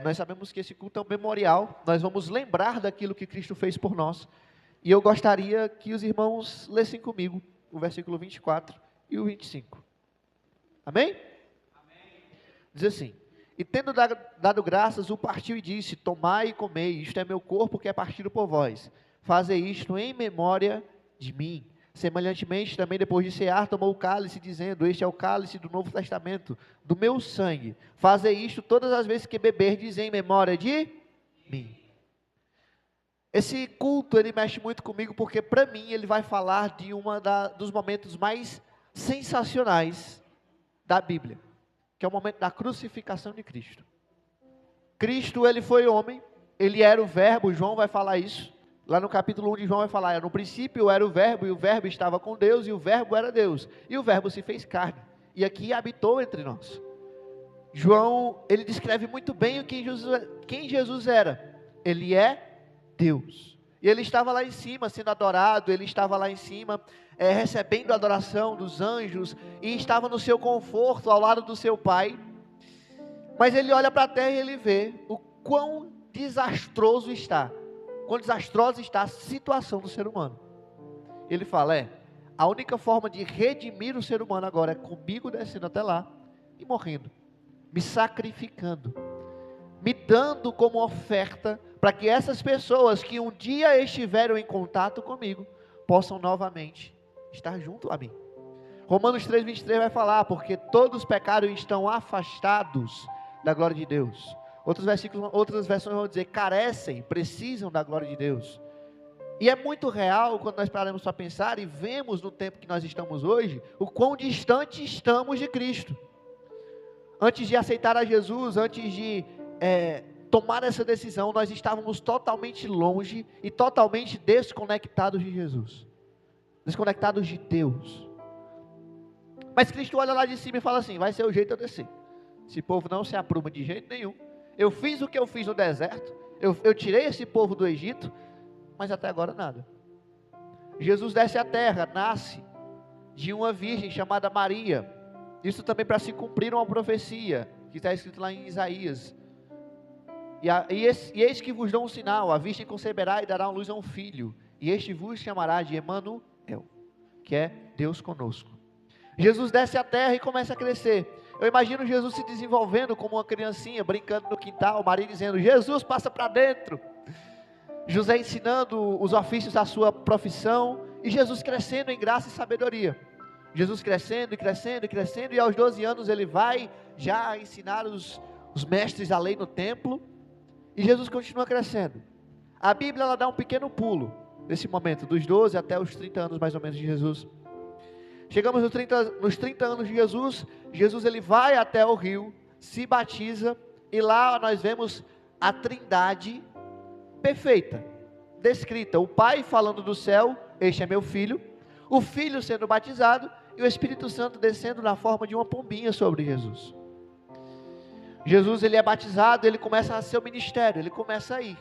Nós sabemos que esse culto é um memorial, nós vamos lembrar daquilo que Cristo fez por nós. E eu gostaria que os irmãos lessem comigo o versículo 24 e o 25. Amém? Diz assim: e tendo dado graças, o partiu e disse: tomai e comei, isto é meu corpo que é partido por vós. Fazei isto em memória de mim. Semelhantemente, também depois de cear, tomou o cálice, dizendo: este é o cálice do Novo Testamento, do meu sangue. Fazei isto todas as vezes que beberdes em memória de mim. Esse culto, ele mexe muito comigo, porque para mim, ele vai falar de dos momentos mais sensacionais da Bíblia, que é o momento da crucificação de Cristo. Cristo, ele foi homem, ele era o verbo, João vai falar isso, lá no capítulo 1 de João vai falar: no princípio era o verbo, e o verbo estava com Deus, e o verbo era Deus, e o verbo se fez carne, e aqui habitou entre nós. João, ele descreve muito bem quem Jesus era. Ele é Deus, e ele estava lá em cima sendo adorado, ele estava lá em cima recebendo a adoração dos anjos, e estava no seu conforto ao lado do seu Pai. Mas ele olha para a terra e ele vê o quão desastrosa está a situação do ser humano. Ele fala: a única forma de redimir o ser humano agora é comigo descendo até lá e morrendo, me sacrificando, me dando como oferta, para que essas pessoas que um dia estiveram em contato comigo, possam novamente estar junto a mim. Romanos 3:23 vai falar: porque todos pecaram e estão afastados da glória de Deus. Outras versões vão dizer: carecem, precisam da glória de Deus. E é muito real quando nós paramos para pensar e vemos no tempo que nós estamos hoje, o quão distante estamos de Cristo. Antes de aceitar a Jesus, antes de tomar essa decisão, nós estávamos totalmente longe e totalmente desconectados de Jesus, desconectados de Deus. Mas Cristo olha lá de cima e fala assim: vai ser o jeito de eu descer. Esse povo não se apruma de jeito nenhum. Eu fiz o que eu fiz no deserto, eu tirei esse povo do Egito, mas até agora nada. Jesus desce à terra, nasce de uma virgem chamada Maria. Isso também para se cumprir uma profecia que está escrito lá em Isaías. E eis que vos dou um sinal: a virgem conceberá e dará à luz a um filho, e este vos chamará de Emanuel, que é Deus conosco. Jesus desce à terra e começa a crescer. Eu imagino Jesus se desenvolvendo como uma criancinha, brincando no quintal, Maria dizendo: Jesus, passa para dentro. José ensinando os ofícios da sua profissão, e Jesus crescendo em graça e sabedoria. Jesus crescendo e crescendo e crescendo, e aos 12 anos ele vai já ensinar os mestres da lei no templo, e Jesus continua crescendo. A Bíblia ela dá um pequeno pulo, nesse momento, dos 12 até os 30 anos mais ou menos de Jesus. Chegamos nos 30 anos de Jesus, Jesus ele vai até o rio, se batiza, e lá nós vemos a trindade perfeita, descrita: o Pai falando do céu: este é meu filho, o Filho sendo batizado, e o Espírito Santo descendo na forma de uma pombinha sobre Jesus. Jesus ele é batizado, ele começa a seu ministério, ele começa a ir,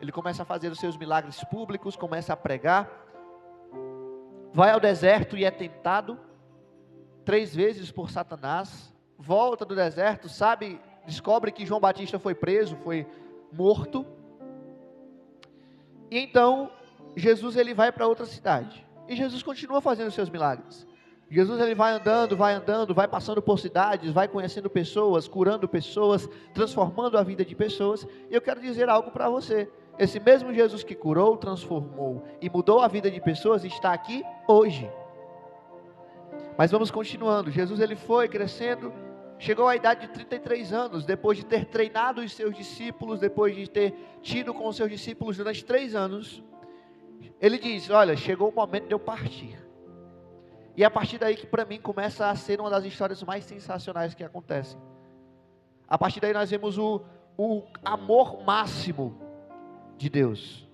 ele começa a fazer os seus milagres públicos, começa a pregar, vai ao deserto e é tentado 3 vezes por Satanás, volta do deserto, descobre que João Batista foi preso, foi morto, e então Jesus ele vai para outra cidade, e Jesus continua fazendo os seus milagres. Jesus ele vai andando, vai passando por cidades, vai conhecendo pessoas, curando pessoas, transformando a vida de pessoas. E eu quero dizer algo para você: esse mesmo Jesus que curou, transformou e mudou a vida de pessoas está aqui hoje. Mas vamos continuando. Jesus ele foi crescendo, chegou à idade de 33 anos, depois de ter treinado os seus discípulos, depois de ter tido com os seus discípulos durante 3 anos, ele diz: olha, chegou o momento de eu partir. E é a partir daí que para mim começa a ser uma das histórias mais sensacionais que acontecem. A partir daí nós vemos o amor máximo de Deus.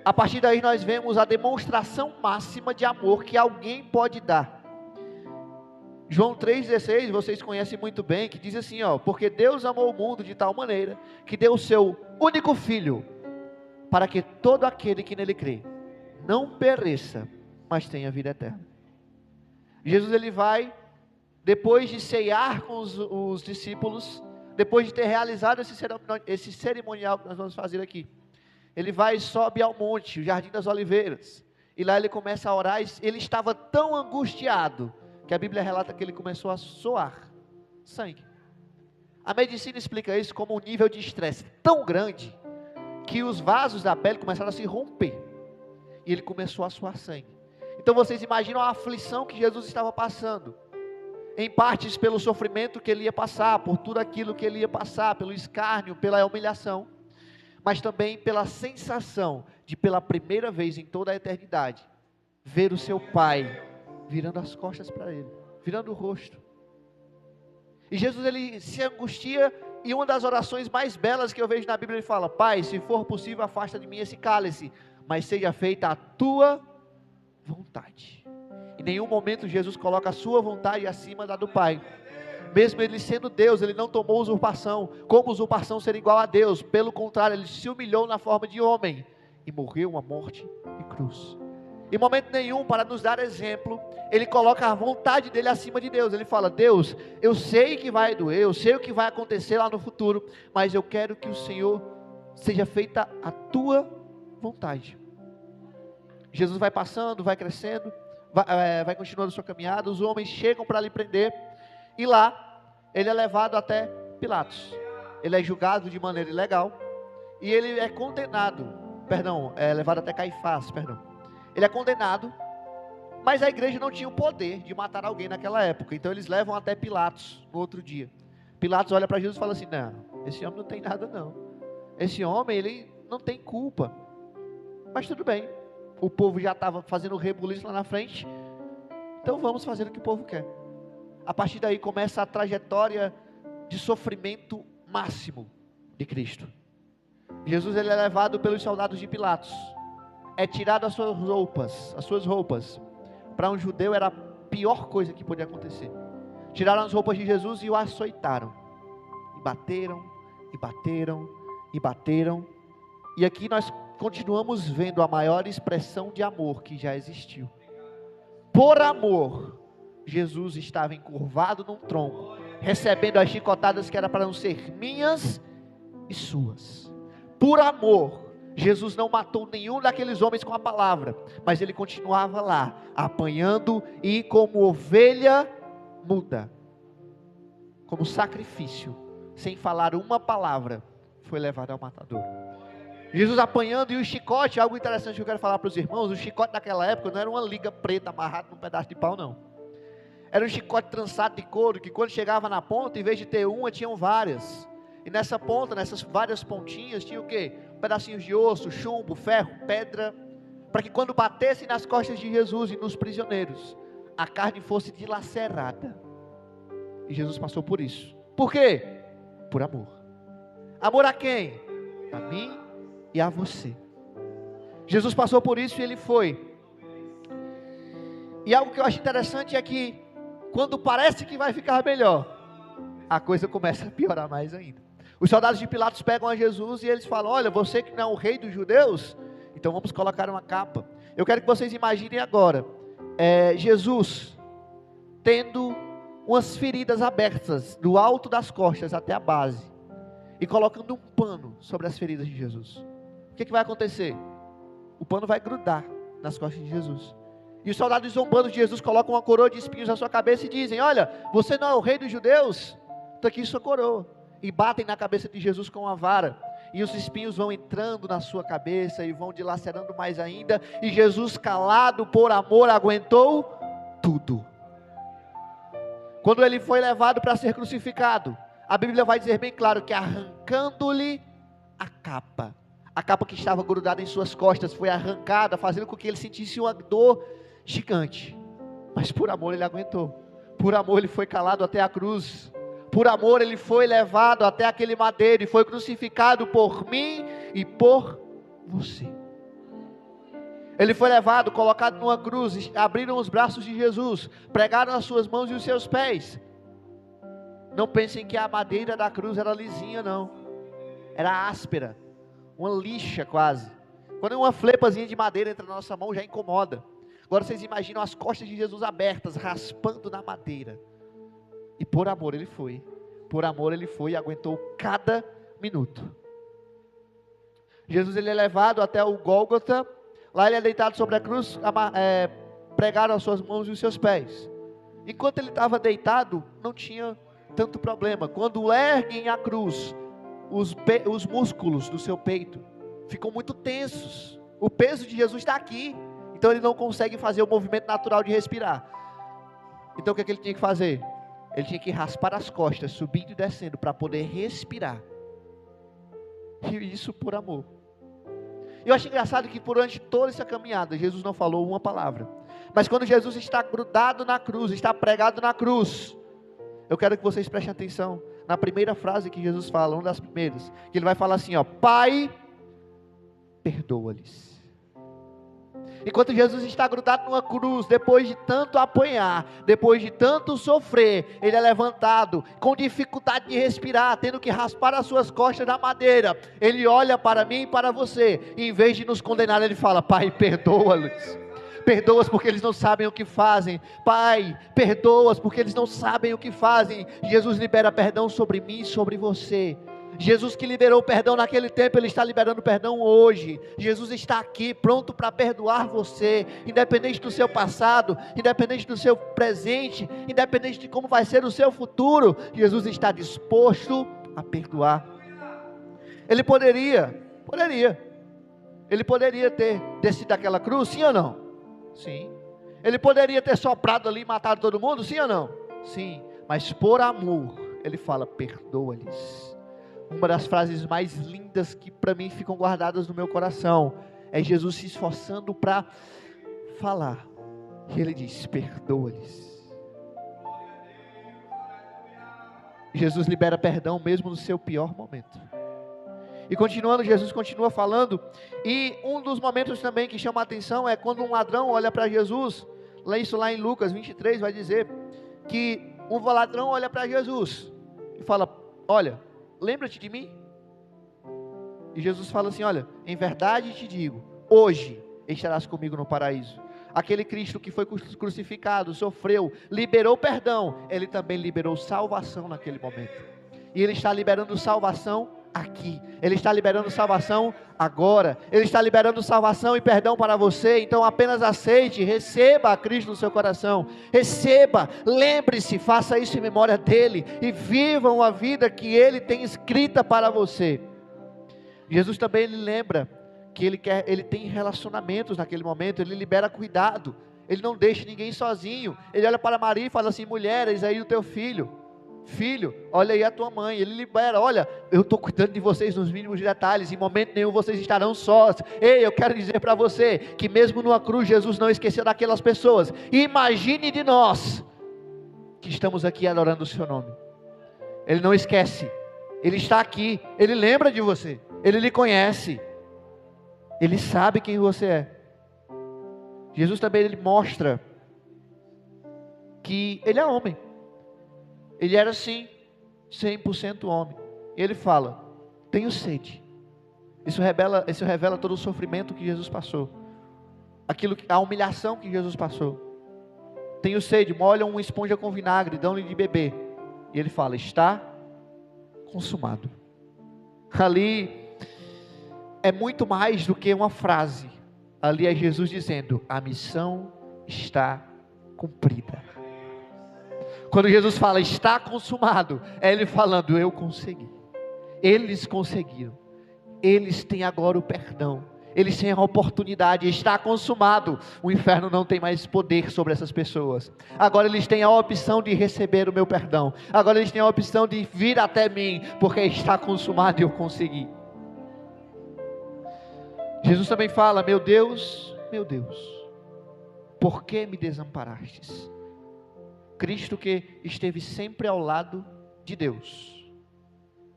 A partir daí nós vemos a demonstração máxima de amor que alguém pode dar. João 3,16, vocês conhecem muito bem, que diz assim: porque Deus amou o mundo de tal maneira, que deu o seu único Filho, para que todo aquele que nele crê, não pereça, mas tenha vida eterna. Jesus ele vai, depois de ceiar com os discípulos, depois de ter realizado esse cerimonial que nós vamos fazer aqui, ele vai e sobe ao monte, o Jardim das Oliveiras, e lá ele começa a orar, e ele estava tão angustiado, que a Bíblia relata que ele começou a suar sangue. A medicina explica isso como um nível de estresse tão grande, que os vasos da pele começaram a se romper, e ele começou a suar sangue. Então vocês imaginam a aflição que Jesus estava passando, em partes pelo sofrimento que ele ia passar, por tudo aquilo que ele ia passar, pelo escárnio, pela humilhação, mas também pela sensação de, pela primeira vez em toda a eternidade, ver o seu Pai virando as costas para ele, virando o rosto. E Jesus, ele se angustia, e uma das orações mais belas que eu vejo na Bíblia, ele fala: Pai, se for possível, afasta de mim esse cálice, mas seja feita a tua vontade. Em nenhum momento Jesus coloca a sua vontade acima da do Pai. Mesmo ele sendo Deus, ele não tomou usurpação, como usurpação ser igual a Deus. Pelo contrário, ele se humilhou na forma de homem e morreu uma morte de cruz. Em momento nenhum, para nos dar exemplo, ele coloca a vontade dele acima de Deus. Ele fala: Deus, eu sei que vai doer, eu sei o que vai acontecer lá no futuro, mas eu quero que o Senhor seja feita a tua vontade. Jesus vai passando, vai crescendo, vai continuando a sua caminhada. Os homens chegam para lhe prender, e lá ele é levado até Pilatos. Ele é julgado de maneira ilegal, e ele é condenado, levado até Caifás, ele é condenado, mas a igreja não tinha o poder de matar alguém naquela época, então eles levam até Pilatos no outro dia. Pilatos olha para Jesus e fala assim: não, esse homem não tem nada não, esse homem ele não tem culpa, mas tudo bem, o povo já estava fazendo rebuliço lá na frente, então vamos fazer o que o povo quer. A partir daí começa a trajetória de sofrimento máximo de Cristo. Jesus, ele é levado pelos soldados de Pilatos, é tirado as suas roupas. Para um judeu era a pior coisa que podia acontecer. Tiraram as roupas de Jesus e o açoitaram, e bateram, e bateram, e bateram. E aqui nós continuamos vendo a maior expressão de amor que já existiu. Por amor, Jesus estava encurvado num tronco, recebendo as chicotadas que era para não ser minhas e suas. Por amor, Jesus não matou nenhum daqueles homens com a palavra, mas ele continuava lá, apanhando, e como ovelha muda, como sacrifício, sem falar uma palavra, foi levado ao matador. Jesus apanhando, e o chicote, algo interessante que eu quero falar para os irmãos: o chicote daquela época não era uma liga preta amarrada num pedaço de pau, não. Era um chicote trançado de couro, que quando chegava na ponta, em vez de ter uma, tinham várias. E nessa ponta, nessas várias pontinhas, tinha o quê? Pedacinhos de osso, chumbo, ferro, pedra, para que quando batesse nas costas de Jesus e nos prisioneiros, a carne fosse dilacerada. E Jesus passou por isso. Por quê? Por amor. Amor a quem? A mim e a você. Jesus passou por isso e ele foi. E algo que eu acho interessante é que, quando parece que vai ficar melhor, a coisa começa a piorar mais ainda. Os soldados de Pilatos pegam a Jesus e eles falam: olha, você que não é o rei dos judeus, então vamos colocar uma capa. Eu quero que vocês imaginem agora, Jesus tendo umas feridas abertas, do alto das costas até a base, e colocando um pano sobre as feridas de Jesus. O que vai acontecer? O pano vai grudar nas costas de Jesus. E os soldados zombando de Jesus colocam uma coroa de espinhos na sua cabeça e dizem: olha, você não é o rei dos judeus? Está aqui sua coroa. E batem na cabeça de Jesus com uma vara, e os espinhos vão entrando na sua cabeça, e vão dilacerando mais ainda, e Jesus, calado por amor, aguentou tudo. Quando ele foi levado para ser crucificado, a Bíblia vai dizer bem claro que, arrancando-lhe a capa que estava grudada em suas costas, foi arrancada, fazendo com que ele sentisse uma dor gigante, mas por amor ele aguentou. Por amor ele foi calado até a cruz. Por amor ele foi levado até aquele madeiro e foi crucificado por mim e por você. Ele foi levado, colocado numa cruz, abriram os braços de Jesus, pregaram as suas mãos e os seus pés. Não pensem que a madeira da cruz era lisinha, não. Era áspera, uma lixa quase. Quando uma flepazinha de madeira entra na nossa mão, já incomoda. Agora vocês imaginam as costas de Jesus abertas, raspando na madeira. E por amor ele foi. por amor ele foi e aguentou cada minuto. Jesus ele é levado até o Gólgota, lá ele é deitado sobre a cruz, pregaram as suas mãos e os seus pés. Enquanto ele estava deitado, não tinha tanto problema. Quando erguem a cruz, os músculos do seu peito ficam muito tensos. O peso de Jesus está aqui, então ele não consegue fazer o movimento natural de respirar. Então o que ele tinha que fazer? Ele tinha que raspar as costas, subindo e descendo, para poder respirar. E isso por amor. Eu acho engraçado que durante toda essa caminhada, Jesus não falou uma palavra. Mas quando Jesus está grudado na cruz, está pregado na cruz, eu quero que vocês prestem atenção na primeira frase que Jesus fala, uma das primeiras, que ele vai falar assim, ó: Pai, perdoa-lhes. Enquanto Jesus está grudado numa cruz, depois de tanto apanhar, depois de tanto sofrer, ele é levantado, com dificuldade de respirar, tendo que raspar as suas costas na madeira. Ele olha para mim e para você, e em vez de nos condenar, ele fala: Pai, perdoa-lhes. Perdoa-os porque eles não sabem o que fazem. Pai, perdoa-os porque eles não sabem o que fazem. Jesus libera perdão sobre mim e sobre você. Jesus que liberou perdão naquele tempo, Ele está liberando perdão hoje. Jesus está aqui pronto para perdoar você, independente do seu passado, independente do seu presente, independente de como vai ser o seu futuro. Jesus está disposto a perdoar. Ele poderia ter descido daquela cruz, sim ou não? Sim. Ele poderia ter soprado ali e matado todo mundo, sim ou não? Sim. Mas por amor, Ele fala: perdoa-lhes. Uma das frases mais lindas que para mim ficam guardadas no meu coração é Jesus se esforçando para falar, e Ele diz: perdoa-lhes. Jesus libera perdão mesmo no seu pior momento. E continuando, Jesus continua falando, e um dos momentos também que chama a atenção é quando um ladrão olha para Jesus. Isso lá em Lucas 23 vai dizer que um ladrão olha para Jesus e fala: olha, lembra-te de mim? E Jesus fala assim: olha, em verdade te digo, hoje estarás comigo no paraíso. Aquele Cristo que foi crucificado, sofreu, liberou perdão, Ele também liberou salvação naquele momento. E Ele está liberando salvação aqui. Ele está liberando salvação agora. Ele está liberando salvação e perdão para você. Então apenas aceite, receba a Cristo no seu coração. Receba, lembre-se, faça isso em memória dEle e viva uma vida que Ele tem escrita para você. Jesus também Ele lembra que Ele tem relacionamentos naquele momento. Ele libera cuidado. Ele não deixa ninguém sozinho. Ele olha para Maria e fala assim: mulher, eis aí o teu filho. Filho, olha aí a tua mãe. Ele libera: olha, eu estou cuidando de vocês nos mínimos detalhes, em momento nenhum vocês estarão sós. Ei, eu quero dizer para você, que mesmo numa cruz, Jesus não esqueceu daquelas pessoas. Imagine de nós, que estamos aqui adorando o seu nome. Ele não esquece, Ele está aqui, Ele lembra de você, Ele lhe conhece, Ele sabe quem você é. Jesus também Ele mostra que Ele é homem. Ele era sim 100% homem. Ele fala: tenho sede. Isso revela todo o sofrimento que Jesus passou, a humilhação que Jesus passou. Tenho sede, molham uma esponja com vinagre, dão-lhe de beber. E Ele fala: está consumado. Ali é muito mais do que uma frase. Ali é Jesus dizendo: a missão está cumprida. Quando Jesus fala está consumado, é Ele falando: eu consegui. Eles conseguiram. Eles têm agora o perdão. Eles têm a oportunidade. Está consumado. O inferno não tem mais poder sobre essas pessoas. Agora eles têm a opção de receber o meu perdão. Agora eles têm a opção de vir até mim, porque está consumado e eu consegui. Jesus também fala: meu Deus, por que me desamparastes? Cristo que esteve sempre ao lado de Deus,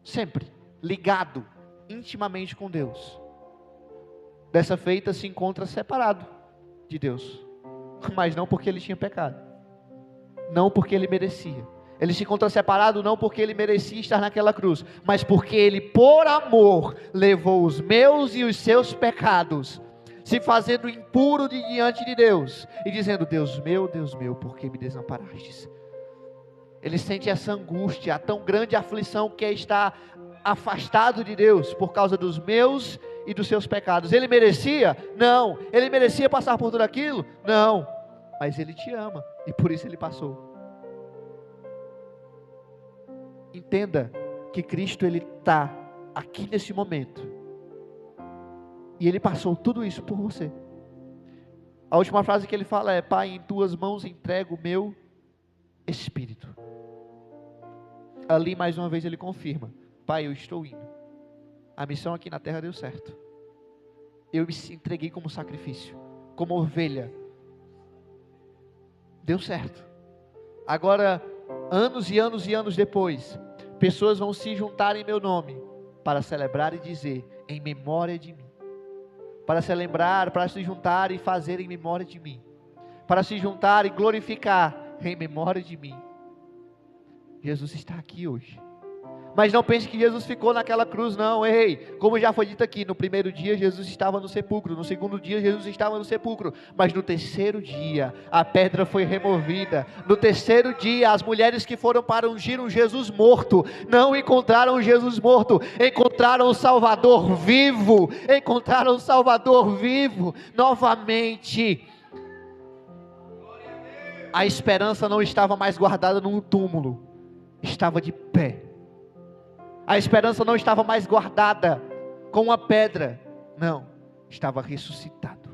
sempre ligado intimamente com Deus, dessa feita se encontra separado de Deus, mas não porque ele tinha pecado, não porque ele merecia. Ele se encontra separado não porque ele merecia estar naquela cruz, mas porque ele por amor levou os meus e os seus pecados, se fazendo impuro diante de Deus, e dizendo: Deus meu, por que me desamparastes? ele sente essa angústia, a tão grande aflição que é estar afastado de Deus por causa dos meus e dos seus pecados. Ele merecia? Não. Ele merecia passar por tudo aquilo? Não. Mas Ele te ama e por isso Ele passou. Entenda que Cristo, Ele está aqui nesse momento e Ele passou tudo isso por você. A última frase que Ele fala é: Pai, em tuas mãos entrego o meu espírito. Ali mais uma vez Ele confirma: Pai, eu estou indo. A missão aqui na terra deu certo. Eu me entreguei como sacrifício, como ovelha. Deu certo. Agora, anos e anos e anos depois, pessoas vão se juntar em meu nome para celebrar e dizer em memória de mim. Para celebrar, para se juntar e fazer em memória de mim. Para se juntar e glorificar em memória de mim. Jesus está aqui hoje. Mas não pense que Jesus ficou naquela cruz, não. Ei, como já foi dito aqui, no primeiro dia Jesus estava no sepulcro, no segundo dia Jesus estava no sepulcro, mas no terceiro dia a pedra foi removida. No terceiro dia as mulheres que foram para ungir um Jesus morto não encontraram Jesus morto, encontraram o Salvador vivo. Encontraram o Salvador vivo novamente. A esperança não estava mais guardada num túmulo, estava de pé. A esperança não estava mais guardada com uma pedra, não, estava ressuscitado.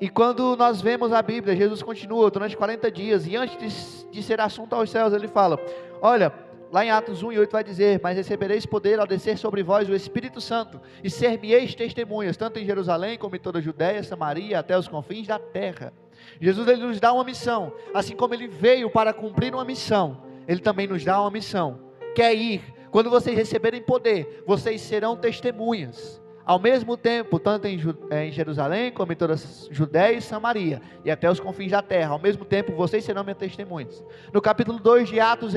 E quando nós vemos a Bíblia, Jesus continua durante 40 dias, e antes de ser assunto aos céus, ele fala, olha, lá em Atos 1:8 vai dizer, mas recebereis poder ao descer sobre vós o Espírito Santo, e ser-me-eis testemunhas, tanto em Jerusalém, como em toda a Judeia, Samaria, até os confins da terra. Jesus, ele nos dá uma missão, assim como ele veio para cumprir uma missão, ele também nos dá uma missão, quer ir. Quando vocês receberem poder, vocês serão testemunhas, ao mesmo tempo, tanto em Jerusalém, como em toda a Judeia e Samaria, e até os confins da terra. Ao mesmo tempo, vocês serão minhas testemunhas. No capítulo 2 de Atos,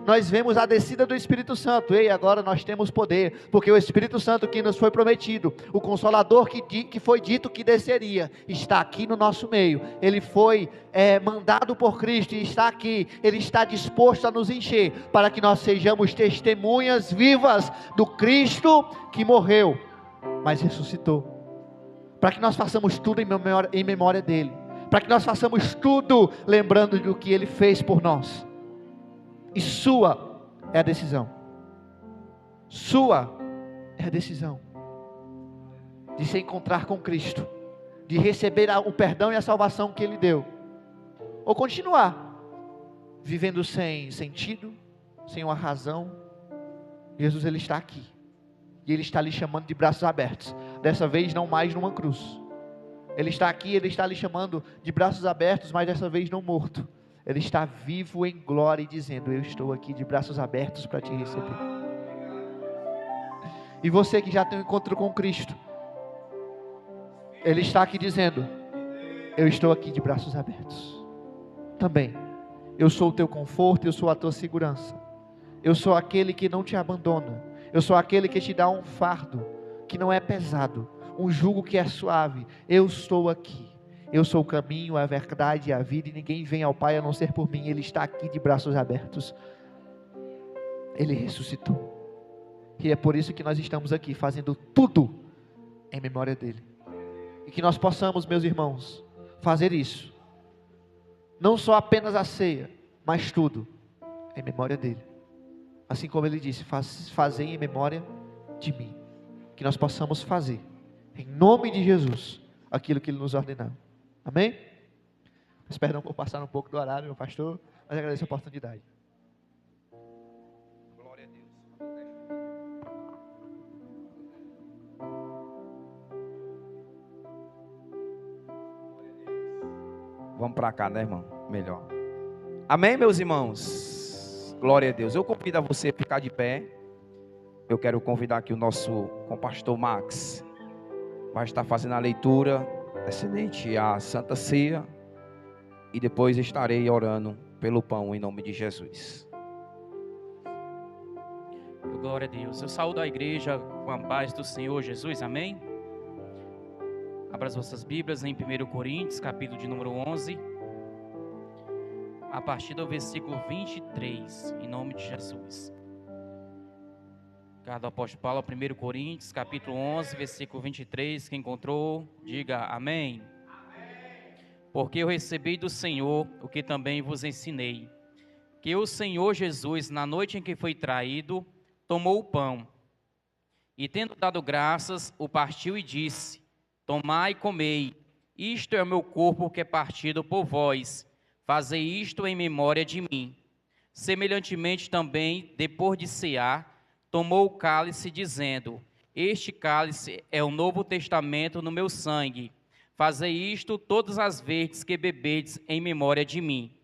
nós vemos a descida do Espírito Santo. E agora nós temos poder, porque o Espírito Santo que nos foi prometido, o Consolador que foi dito que desceria, está aqui no nosso meio. Ele foi mandado por Cristo e está aqui. Ele está disposto a nos encher, para que nós sejamos testemunhas vivas do Cristo que morreu, mas ressuscitou, para que nós façamos tudo em memória dele, para que nós façamos tudo lembrando do que ele fez por nós. E sua é a decisão, sua é a decisão de se encontrar com Cristo, de receber o perdão e a salvação que ele deu, ou continuar vivendo sem sentido, sem uma razão. Jesus, ele está aqui, e Ele está lhe chamando de braços abertos. Dessa vez não mais numa cruz. Ele está aqui, Ele está lhe chamando de braços abertos, mas dessa vez não morto. Ele está vivo em glória e dizendo, eu estou aqui de braços abertos para te receber. E você que já tem um encontro com Cristo, Ele está aqui dizendo, eu estou aqui de braços abertos também. Eu sou o teu conforto, eu sou a tua segurança. Eu sou aquele que não te abandona. Eu sou aquele que te dá um fardo que não é pesado, um jugo que é suave. Eu estou aqui. Eu sou o caminho, a verdade e a vida, e ninguém vem ao Pai a não ser por mim. Ele está aqui de braços abertos. Ele ressuscitou. E é por isso que nós estamos aqui, fazendo tudo em memória dele. E que nós possamos, meus irmãos, fazer isso. Não só apenas a ceia, mas tudo em memória dele. Assim como ele disse, fazei em memória de mim. Que nós possamos fazer, em nome de Jesus, aquilo que ele nos ordenou. Amém? Peço perdão por passar um pouco do horário, meu pastor, mas agradeço a oportunidade. Glória a Deus. Vamos para cá, né, irmão? Melhor. Amém, meus irmãos? Glória a Deus. Eu convido a você a ficar de pé. Eu quero convidar aqui o nosso compastor Max. Vai estar fazendo a leitura excelente à Santa Ceia. E depois estarei orando pelo pão em nome de Jesus. Glória a Deus. Eu saúdo a igreja com a paz do Senhor Jesus. Amém? Abra as vossas Bíblias em 1 Coríntios, capítulo de número 11. a partir do versículo 23, em nome de Jesus. Carta do apóstolo Paulo, 1 Coríntios, capítulo 11, versículo 23, quem encontrou, diga amém. Porque eu recebi do Senhor o que também vos ensinei, que o Senhor Jesus, na noite em que foi traído, tomou o pão, e tendo dado graças, o partiu e disse: tomai e comei, isto é o meu corpo que é partido por vós, fazei isto em memória de mim. Semelhantemente também, depois de cear, tomou o cálice, dizendo: este cálice é o novo testamento no meu sangue, fazei isto todas as vezes que bebedes em memória de mim.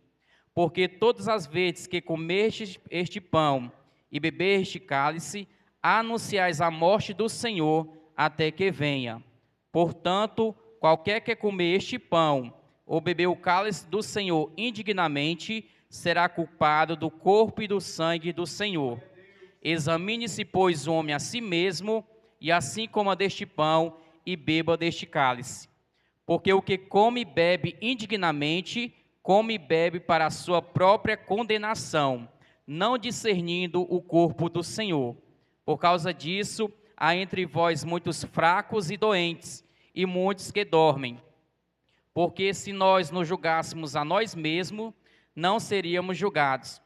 Porque todas as vezes que comerdes este pão e beberdes este cálice, anunciais a morte do Senhor até que venha. Portanto, qualquer que comer este pão ou beber o cálice do Senhor indignamente, será culpado do corpo e do sangue do Senhor. Examine-se, pois, o homem a si mesmo, e assim coma deste pão e beba deste cálice. Porque o que come e bebe indignamente, come e bebe para a sua própria condenação, não discernindo o corpo do Senhor. Por causa disso, há entre vós muitos fracos e doentes, e muitos que dormem. Porque se nós nos julgássemos a nós mesmos, não seríamos julgados.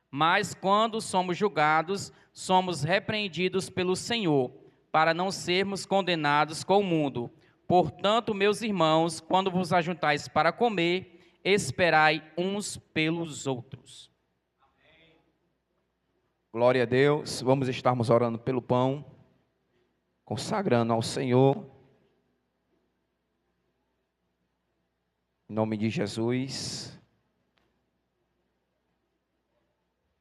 Mas quando somos julgados, somos repreendidos pelo Senhor, para não sermos condenados com o mundo. Portanto, meus irmãos, quando vos ajuntais para comer, esperai uns pelos outros. Glória a Deus. Vamos estarmos orando pelo pão, consagrando ao Senhor. Em nome de Jesus.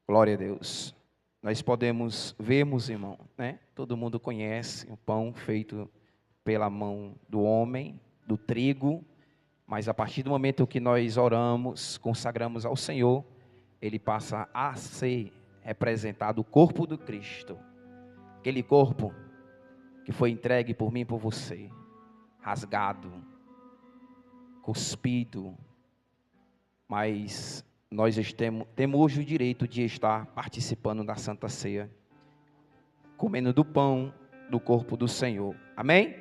Glória a Deus. Nós podemos vermos, irmão, né? Todo mundo conhece o pão feito pela mão do homem, do trigo, mas a partir do momento que nós oramos, consagramos ao Senhor, ele passa a ser representado o corpo do Cristo. Aquele corpo que foi entregue por mim e por você, rasgado, cuspido, mas nós temos hoje o direito de estar participando da Santa Ceia, comendo do pão do corpo do Senhor. Amém?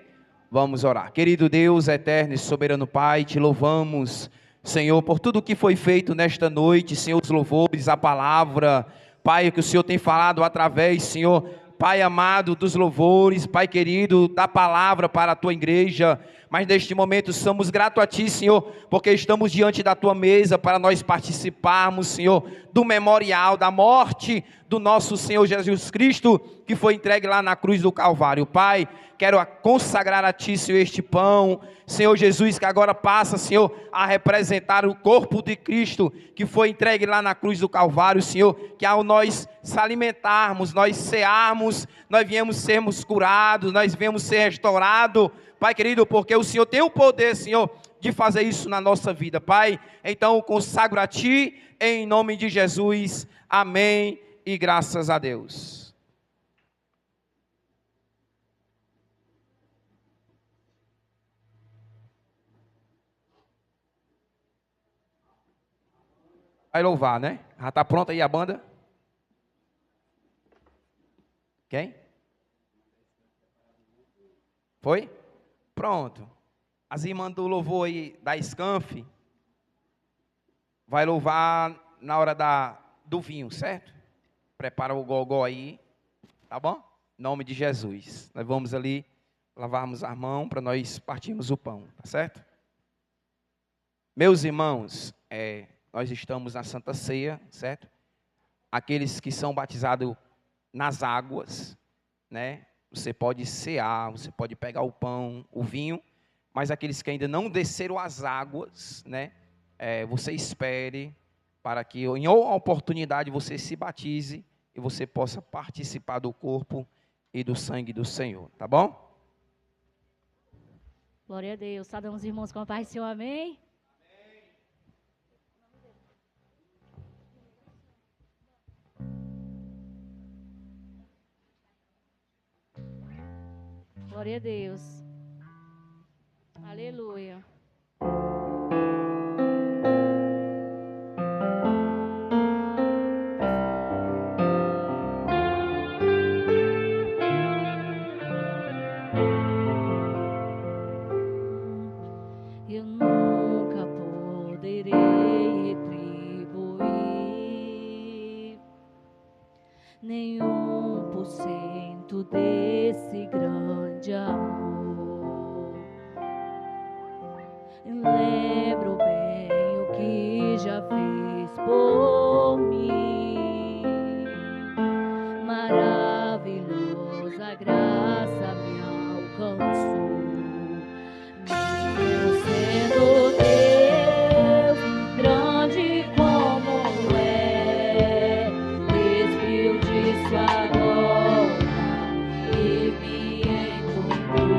Vamos orar. Querido Deus, eterno e soberano Pai, te louvamos, Senhor, por tudo que foi feito nesta noite, Senhor, os louvores, a palavra, Pai, que o Senhor tem falado através, Senhor, Pai amado, dos louvores, Pai querido, da palavra para a Tua igreja. Mas neste momento somos gratos a Ti, Senhor, porque estamos diante da Tua mesa para nós participarmos, Senhor, do memorial da morte do nosso Senhor Jesus Cristo, que foi entregue lá na cruz do Calvário. Pai, quero consagrar a Ti, Senhor, este pão, Senhor Jesus, que agora passa, Senhor, a representar o corpo de Cristo, que foi entregue lá na cruz do Calvário, Senhor, que ao nós se alimentarmos, nós cearmos, nós viemos sermos curados, nós viemos ser restaurados, Pai querido, porque o Senhor tem o poder, Senhor, de fazer isso na nossa vida, Pai. Então consagro a Ti, em nome de Jesus, amém e graças a Deus. Vai louvar, né? Já está pronta aí a banda? Quem? Foi? Pronto. As irmãs do louvor aí da Scanf vai louvar na hora do vinho, certo? Prepara o gogó aí, tá bom? Em nome de Jesus. Nós vamos ali lavarmos as mãos para nós partirmos o pão, tá certo? Meus irmãos, nós estamos na Santa Ceia, certo? Aqueles que são batizados nas águas, né? Você pode cear, você pode pegar o pão, o vinho, mas aqueles que ainda não desceram as águas, né? Você espere para que em uma oportunidade você se batize e você possa participar do corpo e do sangue do Senhor, tá bom? Glória a Deus. Saudamos os irmãos com a paz do Senhor, amém? Glória a Deus. Aleluia. lembro desse grande amor. Lembro bem o que já fez por mim. Maravilhosa graça me alcançou. Mesmo sendo Deus, grande como é, despiu de sua glória e me encontrou.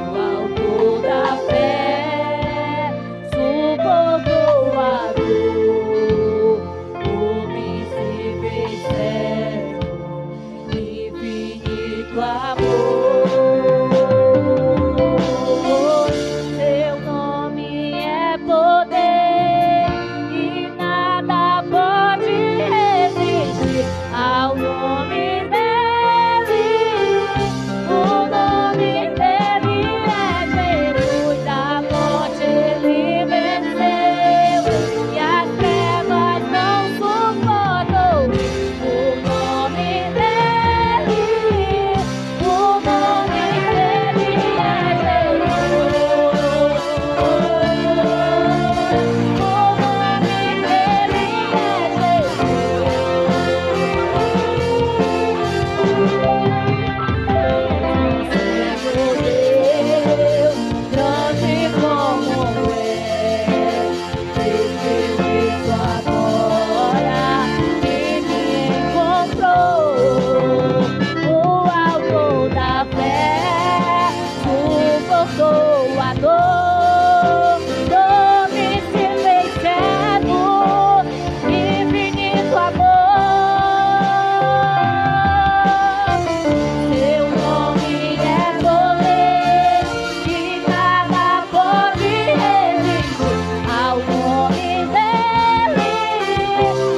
O autor da fé suportou a dor, por mim se fez servo, infinito amor. Seu nome é poder e nada pode resistir ao nome dele. O nome dele é Jesus. A morte ele venceu e as trevas não suportou. O nome dele, o nome dele é Jesus. O nome dele Deus, grande como é, desde sua glória que me encontrou. O autor da fé suportou a dor, me se fez servo, infinito amor. Seu nome é poder e nada pode resistir ao nome dele.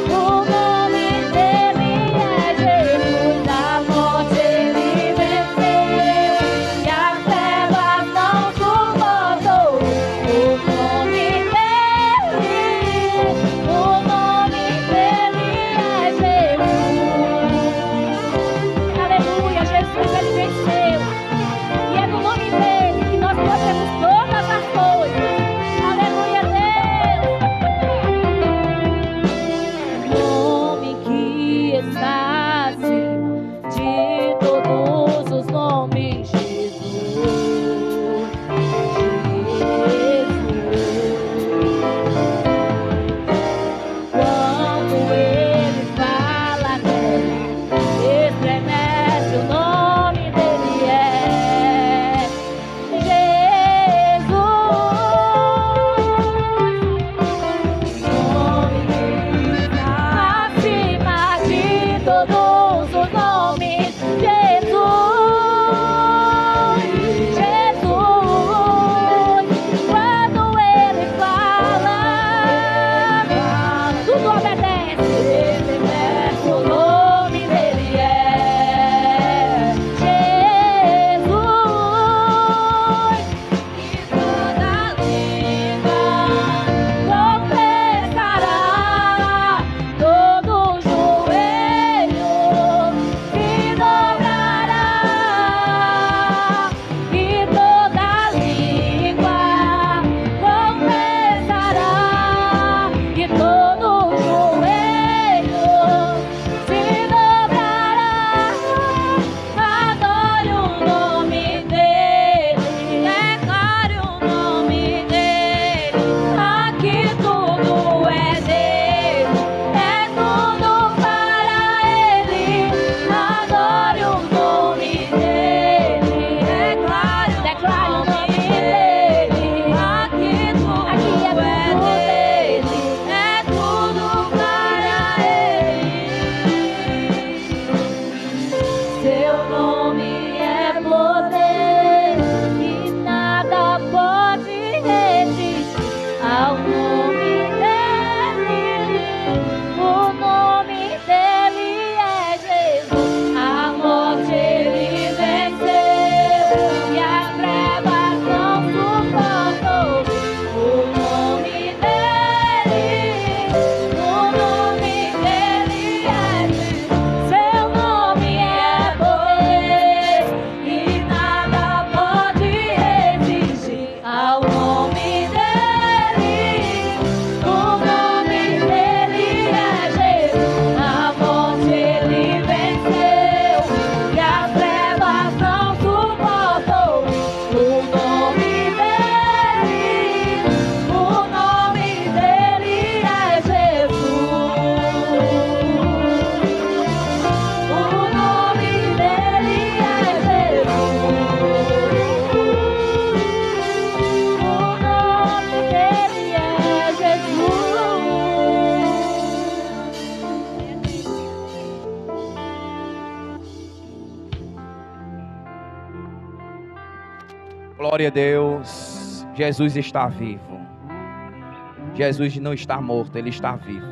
O nome dele é Jesus. A morte ele venceu e as trevas não suportou. O nome dele, o nome dele é Jesus. Aleluia, Jesus ele venceu. E é no nome dele que nós podemos todas as coisas. Aleluia, Deus. Nome que está acima de todos os nomes, Jesus. Quando ele fala nele, estremece, o nome dele é Jesus. Nome dele está acima de todos os nomes, Jesus. Jesus. Quando ele fala, tudo obedece. O nome dele é Jesus. E toda língua confessará, todo joelho se dobrará. E toda língua confessará, e todo joelho se dobrará. Adore o nome dele, declare o nome dele. Aqui tudo é dele, é tudo para ele. Adore o nome dele, declare o nome dele. Aqui tudo é dele, é tudo para ele. Seu nome é poder e nada pode resistir ao nome dele. O nome dele é Jesus. A morte ele venceu e as trevas não suportou. O nome dele, o nome dele é Jesus. Seu nome é Glória a Deus. Jesus está vivo. Jesus não está morto, Ele está vivo.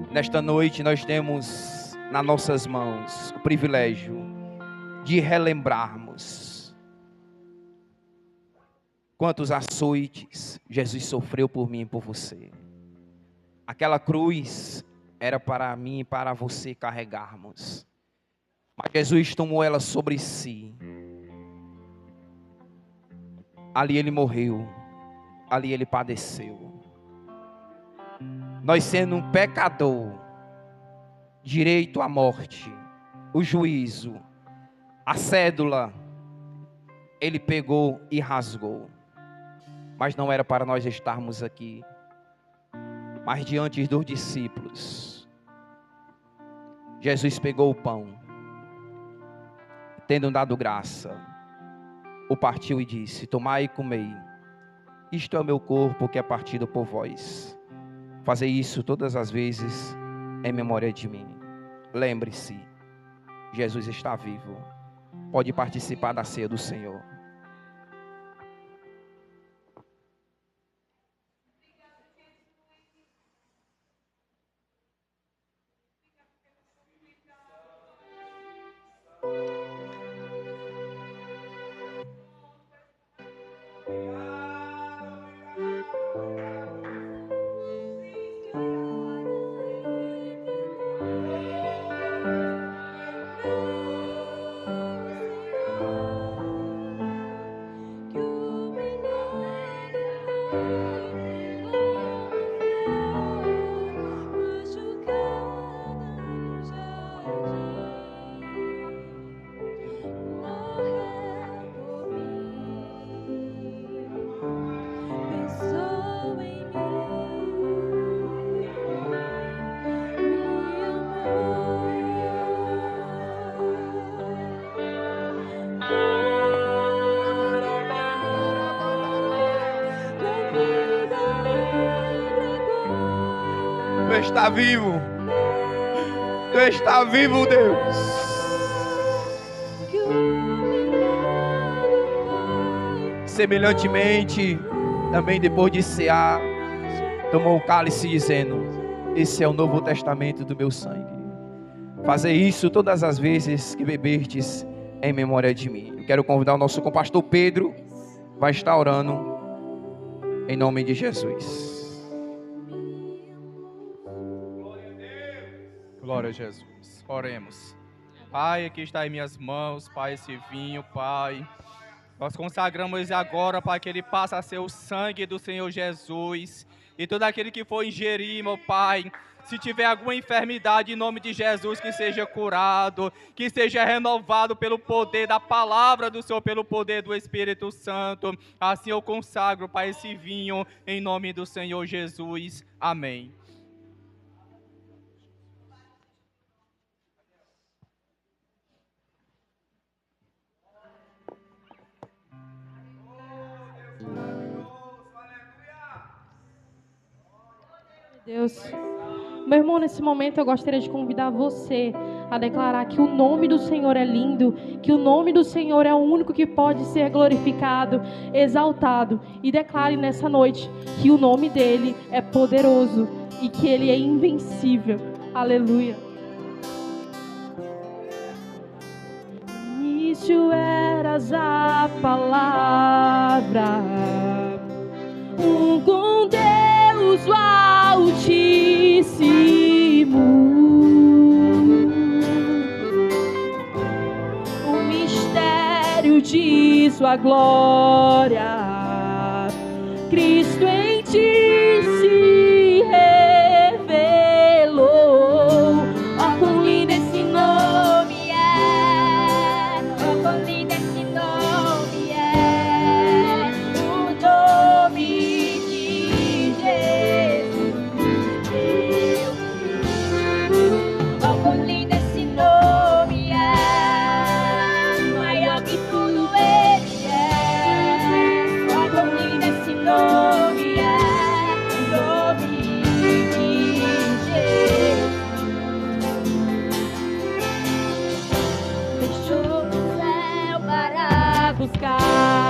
Nesta noite nós temos nas nossas mãos o privilégio de relembrarmos quantos açoites Jesus sofreu por mim e por você. Aquela cruz era para mim e para você carregarmos, mas Jesus tomou ela sobre si. Ali Ele morreu, ali Ele padeceu. Nós sendo um pecador, direito à morte, o juízo, a cédula, Ele pegou e rasgou. Mas não era para nós estarmos aqui. Mas diante dos discípulos, Jesus pegou o pão, tendo dado graça, o partiu e disse: tomai e comei, isto é o meu corpo que é partido por vós. Fazei isso todas as vezes em memória de mim. Lembre-se, Jesus está vivo. Pode participar da ceia do Senhor. Tu está vivo. Tu está vivo, Deus. Semelhantemente, também depois de cear, tomou o cálice dizendo: esse é o novo testamento do meu sangue. Fazei isso todas as vezes que beberdes em memória de mim. Eu quero convidar o nosso compastor Pedro, vai estar orando em nome de Jesus. Glória a Jesus. Oremos. Pai, aqui está em minhas mãos, Pai, esse vinho, Pai. Nós consagramos agora, Pai, que ele passe a ser o sangue do Senhor Jesus. E todo aquele que for ingerir, meu Pai, se tiver alguma enfermidade, em nome de Jesus, que seja curado, que seja renovado pelo poder da palavra do Senhor, pelo poder do Espírito Santo. Assim eu consagro, Pai, esse vinho, em nome do Senhor Jesus. Amém. Deus. Meu irmão, nesse momento eu gostaria de convidar você a declarar que o nome do Senhor é lindo, que o nome do Senhor é o único que pode ser glorificado, exaltado. E declare nessa noite que o nome dele é poderoso e que ele é invencível. Aleluia. No início eras a palavra, com Deus o Altíssimo, o mistério de sua glória, Cristo em ti se revelou. Oh, quão lindo esse nome é, oh, quão lindo esse nome é, o nome de Jesus, meu Deus. Oh, quão lindo esse nome é, maior que tudo ele é. Oh, quão lindo esse nome é, o nome de Jesus. Deixou o céu para buscar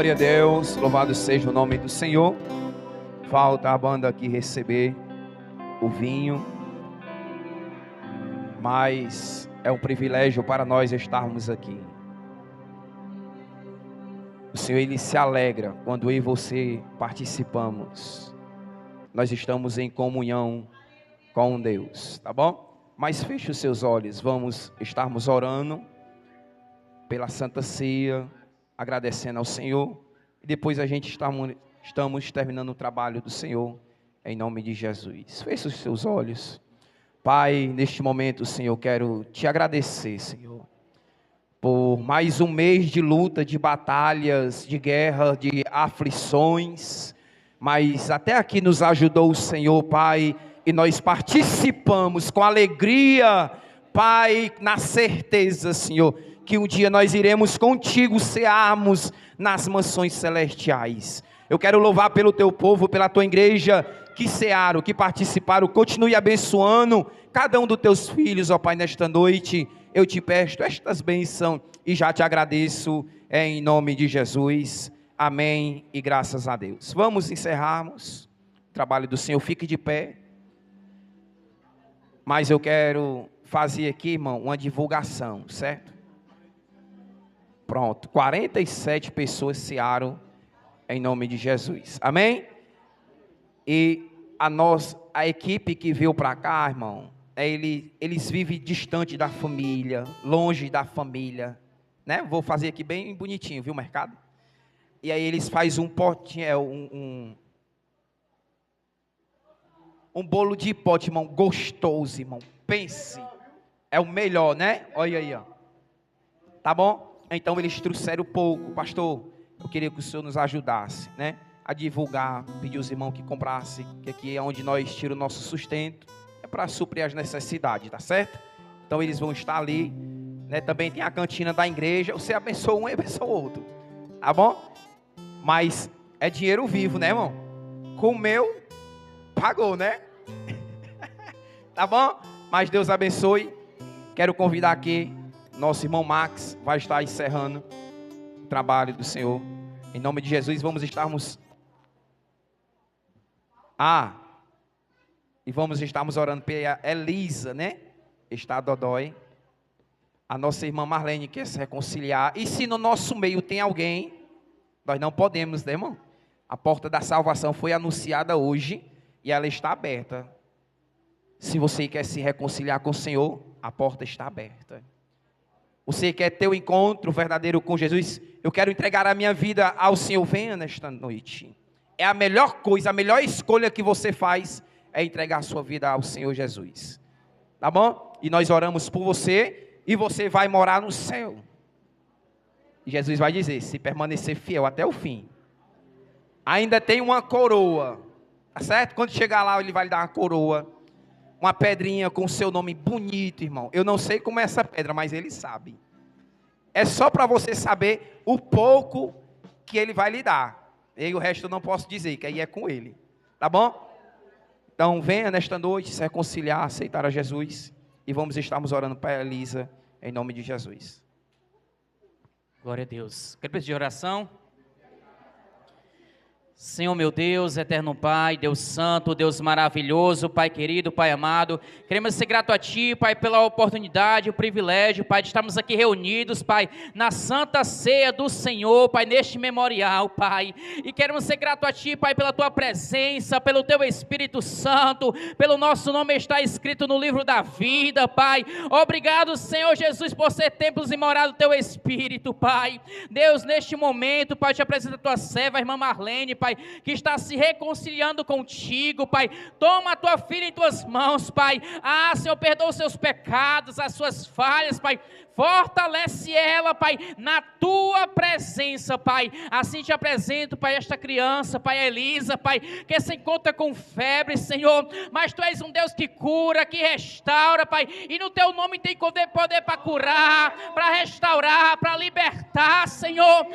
Glória a Deus, louvado seja o nome do Senhor. Falta a banda aqui receber o vinho, mas é um privilégio para nós estarmos aqui. O Senhor, Ele se alegra quando eu e você participamos. Nós estamos em comunhão com Deus, tá bom? Mas feche os seus olhos, vamos estarmos orando pela Santa Ceia, agradecendo ao Senhor, e depois a gente estamos terminando o trabalho do Senhor, em nome de Jesus. Feche os seus olhos. Pai, neste momento, Senhor, quero te agradecer, Senhor, por mais um mês de luta, de batalhas, de guerra, de aflições, mas até aqui nos ajudou o Senhor, Pai, e nós participamos com alegria, Pai, na certeza, Senhor, que um dia nós iremos contigo cearmos nas mansões celestiais. Eu quero louvar pelo teu povo, pela tua igreja, que cearam, que participaram. Continue abençoando cada um dos teus filhos, ó Pai, nesta noite. Eu te peço estas bênçãos e já te agradeço em nome de Jesus. Amém e graças a Deus. Vamos encerrarmos o trabalho do Senhor. Fique de pé. Mas eu quero fazer aqui, irmão, uma divulgação, certo? Pronto, 47 pessoas cearam em nome de Jesus, amém? E a equipe que veio para cá, irmão, eles vivem distante da família, longe da família, né? Vou fazer aqui bem bonitinho, viu, mercado? E aí eles fazem um potinho, um bolo de pote, irmão, gostoso, irmão, pense, é o melhor, né? Olha aí, ó, tá bom? Então eles trouxeram pouco, pastor, eu queria que o senhor nos ajudasse, né, a divulgar, pedir aos irmãos que comprassem, que aqui é onde nós tiramos o nosso sustento, é para suprir as necessidades, tá certo? Então eles vão estar ali, né, também tem a cantina da igreja, você abençoa um e abençoa o outro, tá bom? Mas é dinheiro vivo, né, irmão? Comeu, pagou, né? Tá bom? Mas Deus abençoe, quero convidar aqui, nosso irmão Max vai estar encerrando o trabalho do Senhor. Em nome de Jesus, vamos estarmos... e vamos estarmos orando pela Elisa, né? Está dodói. A nossa irmã Marlene quer se reconciliar. E se no nosso meio tem alguém, nós não podemos, né, irmão? A porta da salvação foi anunciada hoje e ela está aberta. Se você quer se reconciliar com o Senhor, a porta está aberta. Você quer ter o encontro verdadeiro com Jesus? Eu quero entregar a minha vida ao Senhor. Venha nesta noite. É a melhor coisa, a melhor escolha que você faz é entregar a sua vida ao Senhor Jesus. Tá bom? E nós oramos por você e você vai morar no céu. E Jesus vai dizer, se permanecer fiel até o fim, ainda tem uma coroa. Tá certo? Quando chegar lá, Ele vai lhe dar uma coroa. Uma pedrinha com o seu nome bonito, irmão. Eu não sei como é essa pedra, mas Ele sabe. É só para você saber o pouco que Ele vai lhe dar. E o resto eu não posso dizer, que aí é com Ele. Tá bom? Então venha nesta noite se reconciliar, aceitar a Jesus. E vamos estarmos orando para a Elisa, em nome de Jesus. Glória a Deus. Quero pedir oração. Senhor meu Deus, eterno Pai, Deus santo, Deus maravilhoso, Pai querido, Pai amado, queremos ser grato a Ti, Pai, pela oportunidade, o privilégio, Pai, de estarmos aqui reunidos, Pai, na Santa Ceia do Senhor, Pai, neste memorial, Pai, e queremos ser grato a Ti, Pai, pela Tua presença, pelo Teu Espírito Santo, pelo nosso nome está escrito no livro da vida, Pai, obrigado, Senhor Jesus, por ser templos e morada do Teu Espírito, Pai, Deus, neste momento, Pai, te apresenta a Tua serva, a irmã Marlene, Pai, que está se reconciliando contigo, Pai, toma a tua filha em tuas mãos, Pai, Senhor, perdoa os seus pecados, as suas falhas, Pai, fortalece ela, Pai, na tua presença, Pai, assim te apresento, Pai, esta criança, Pai, Elisa, Pai, que se encontra com febre, Senhor, mas Tu és um Deus que cura, que restaura, Pai, e no Teu nome tem poder para curar, para restaurar, para libertar, Senhor,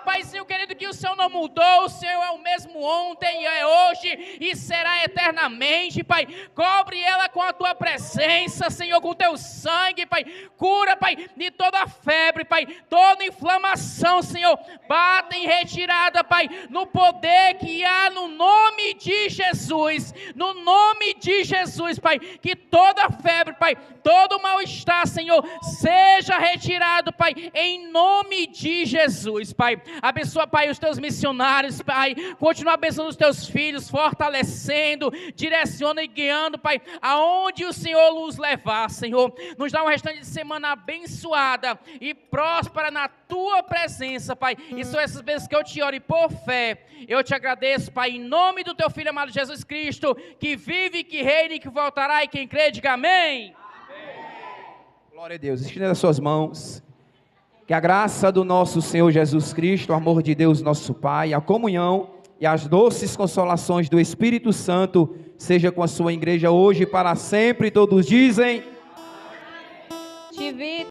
Pai, Senhor querido, que o Senhor não mudou, o Senhor é o mesmo ontem, é hoje e será eternamente, Pai, cobre ela com a Tua presença, Senhor, com o Teu sangue, Pai, cura, Pai, de toda febre, Pai, toda inflamação, Senhor, bata em retirada, Pai, no poder que há no nome de Jesus, no nome de Jesus, Pai, que toda febre, Pai, todo mal-estar, Senhor, seja retirado, Pai, em nome de Jesus, Pai. Abençoa, Pai, os teus missionários, Pai, continua abençoando os teus filhos, fortalecendo, direciona e guiando, Pai, aonde o Senhor nos levar, Senhor. Nos dá um restante de semana abençoada e próspera na tua presença, Pai. E são essas bênçãos que eu te oro e por fé eu te agradeço, Pai, em nome do teu Filho amado Jesus Cristo, que vive, que reina e que voltará, e quem crê, diga amém. Glória a Deus. Estenda as suas mãos. Que a graça do nosso Senhor Jesus Cristo, o amor de Deus nosso Pai, a comunhão e as doces consolações do Espírito Santo seja com a sua igreja hoje e para sempre. Todos dizem...